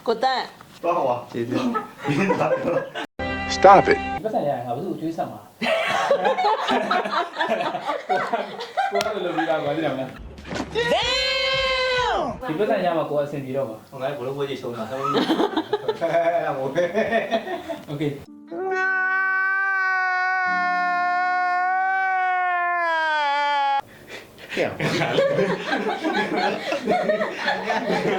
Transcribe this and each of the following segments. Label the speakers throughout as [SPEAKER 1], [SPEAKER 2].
[SPEAKER 1] ကိုတန်း
[SPEAKER 2] တော့ဟောကျေးဇူး
[SPEAKER 3] Stop it
[SPEAKER 4] ပတ်စံရရင်ငါဘယ်သူ့ကျွေးဆက်မှာကိုကလည်းပြီးတော့ဗာဒီလားမလားဒီပတ်စံရမှာကိုအဆင်ပြေတော့မှာ
[SPEAKER 2] ဟိုငါဘလို့ဘွေးကြီးချုံတာဟုတ်โอเค
[SPEAKER 4] โอเค
[SPEAKER 2] ကျန်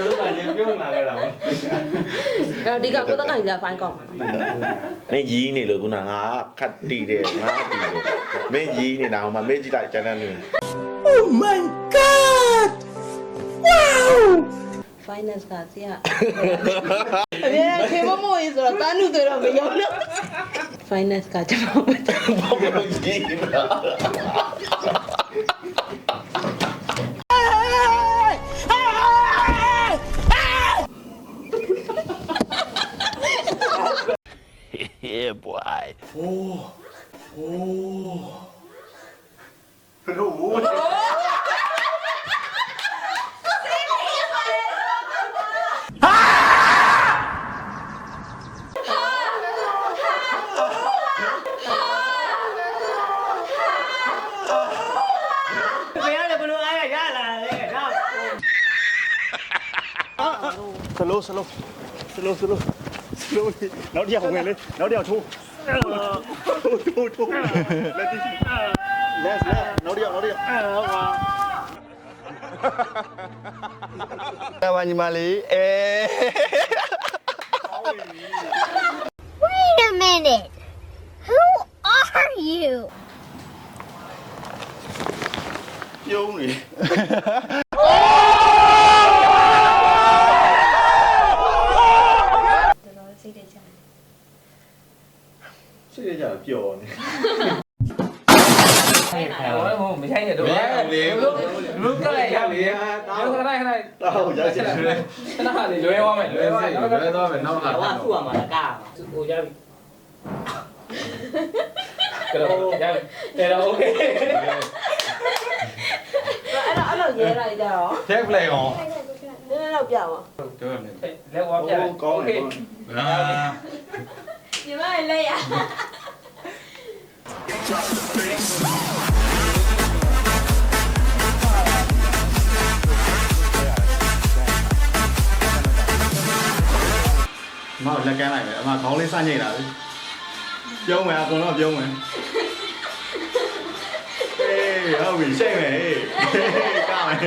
[SPEAKER 2] လို့ပါရင်ပြုံးလာကြတာပေါ့
[SPEAKER 1] ဒီကကိုတန်းကကြီးဖိုင်းကောင်း
[SPEAKER 5] မင်းကြီးနေလို့ခုနငါခတ်တီးတယ်ငါတီးတယ်မင်းကြီးနေတာဟိုမှာမင်းကြီးလိုက်ကျန်တဲ့လူ
[SPEAKER 3] Oh my god Wow
[SPEAKER 1] finance ကစီကအမြဲတမ်းခေမမို့ရေးဆိုတော့တန်းလူတွေတော့မရောလို့ finance ကကျွန်တော်မတော်
[SPEAKER 5] ဘာလို့ကြီးနေတာ Yeah boy
[SPEAKER 2] ဘလို့စလိုနောက်တစ်ယောက်ဝင်လေနောက်တစ်ယောက်ထိုးလက်တိလက်နောက်တစ်ယောက်ဟုတ်ပါအဲ့ဘာညီမလေး
[SPEAKER 6] Wait a minute. Who are you?
[SPEAKER 2] ပြုံးနေ ရှိရကြပျော်နေ
[SPEAKER 4] ဟိုမဆိုင်ရတော့လူကလည်းရပြီခဏခဏ
[SPEAKER 2] တော့ရရှိတယ်
[SPEAKER 4] ခဏလေးလွဲသွားမယ်လွဲသွားမယ်နောက်ဟာ
[SPEAKER 1] ခုကမှာကား
[SPEAKER 4] ဟိုရပြီကတော့ရပြီအဲ့တော့ okay
[SPEAKER 1] အဲ့တော့ရဲလိုက်ကြတော့
[SPEAKER 2] တက်ပလေရော
[SPEAKER 1] နည်းနည်းတော့ပြပါ
[SPEAKER 4] လက်ဝါပြโอเค
[SPEAKER 1] ညီမလေးရ
[SPEAKER 2] မဟုတ်လက်ကမ်းလိုက်မယ်အမခေါင်းလေးစညိတ်တာလေပြုံးမယ်အကုန်လုံးပြုံးမယ်အေးဟုတ်ပြီရှိတ်မယ်ကားမယ်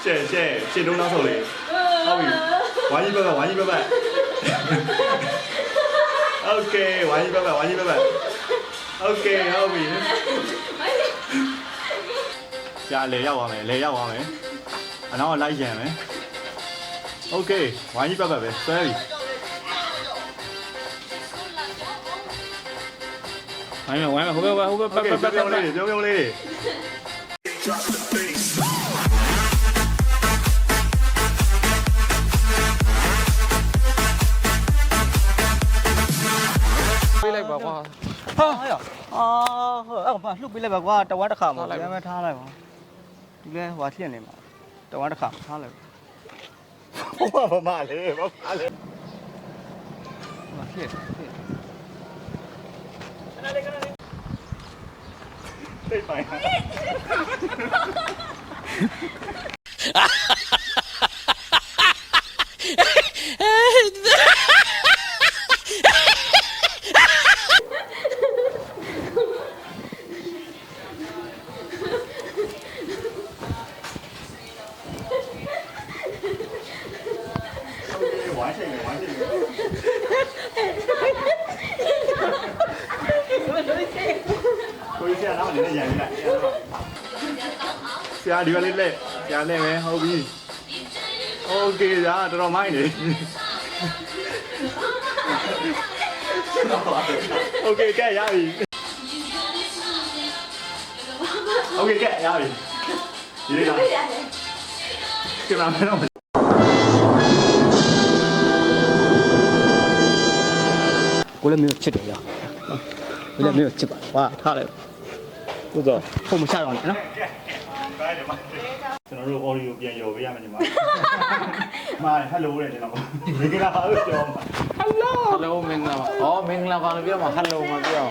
[SPEAKER 2] ရှေ့တုံးနောက်ဆုပ်လေဟုတ်ပြီဝိုင်းကြီးဘက်โอเคဝိုင်းကြီးဘက်โอเคဟုတ်ပြီကြာလေရောက်သွားမယ်အနောက်ကလိုက်ရံမယ်โอเคဝိုင်းကြီးပဲဆွဲပြီ
[SPEAKER 4] ဝိုင်းမယ်ဟိုဘက်
[SPEAKER 2] ပြုံးလေးတွေ
[SPEAKER 4] ပေးလိုက်ပါကွာ
[SPEAKER 7] ဟာရအဲ့ဘာလှုပ်ပေးလိုက်ပါကွာတဝါတစ်ခါမှာပြန်မထားလိုက်ပါဒီလဲဟွာဖြစ်နေမှာတဝါတစ်ခါထားလိုက်
[SPEAKER 2] ဘာမှလေ
[SPEAKER 7] ဟွာဖြစ်
[SPEAKER 2] သိပိုင်ဝိုင်းချိန်ကိုကြီးဆရာတော့လည်းရန်လိုက်ဆရာဒီကလေးလက်ဆရာနဲ့ပဲဟုတ်ပြီโอเคဗျာတော်တော်မိုင်းနေโอเคကဲရပြီโอเคကဲရပြီဒီလေးကကင်မရာမန်တော့
[SPEAKER 7] ကိုလည်းမျိုးချစ်တယ်ရကိုလည်းမျိုးချစ်ပါဟွာထားလိုက်ကိုတော့ဖုန်းမချတော့နဲ့နော်
[SPEAKER 2] ကျွန်တော်တို့ audio ပြန်ရော်ပေးရမယ်ညီမ မာဟယ်လိုတဲ့ကျွန်တော်မင်္ဂလာပါလို့ပြောမှာ
[SPEAKER 4] Hello မင်္ဂလာပါဩမင်္ဂလာပါလို့ပြောမှာ Hello မပြော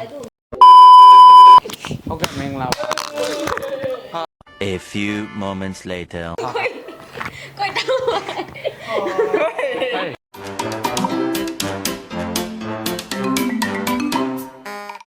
[SPEAKER 4] ဟုတ်ကဲ့မင်္ဂလာပါ
[SPEAKER 8] A few moments later.
[SPEAKER 1] ကိုတောင်းပါ
[SPEAKER 4] ဟေး